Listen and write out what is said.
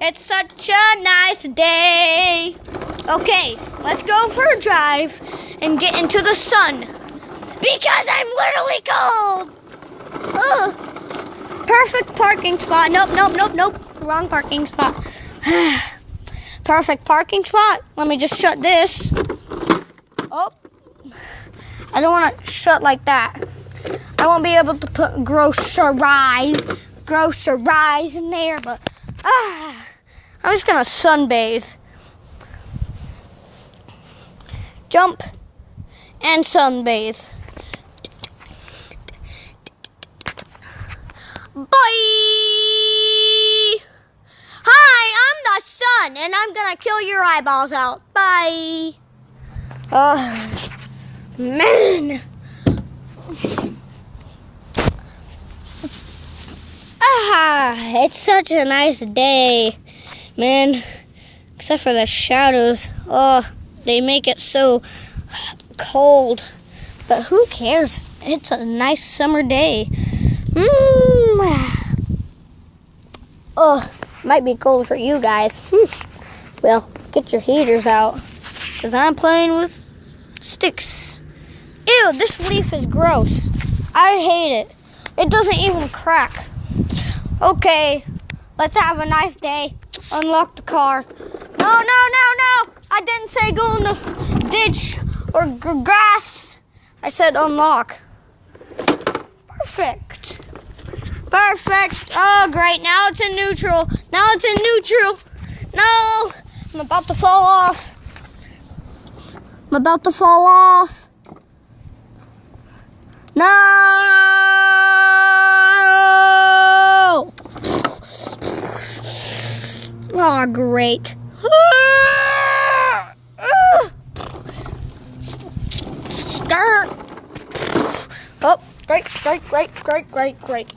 It's such a nice day. Okay, let's go for a drive and get into the sun because I'm literally cold. Ugh. Perfect parking spot. Nope. Wrong parking spot. Perfect parking spot. Let me just shut this. Oh, I don't want to shut like that. I won't be able to put groceries in there, but I'm just gonna sunbathe. Jump and sunbathe. Bye! Hi, I'm the sun, and I'm gonna kill your eyeballs out. Bye! Man! It's such a nice day, man. Except for the shadows. Oh, they make it so cold. But who cares? It's a nice summer day. Oh, might be cold for you guys. Well, get your heaters out, because I'm playing with sticks. Ew, this leaf is gross. I hate it. It doesn't even crack. Okay, let's have a nice day. Unlock the car. No. I didn't say go in the ditch or grass. I said unlock. Perfect. Oh, great. Now it's in neutral. No, I'm about to fall off. No! Oh, great. Skirt. Oh, great.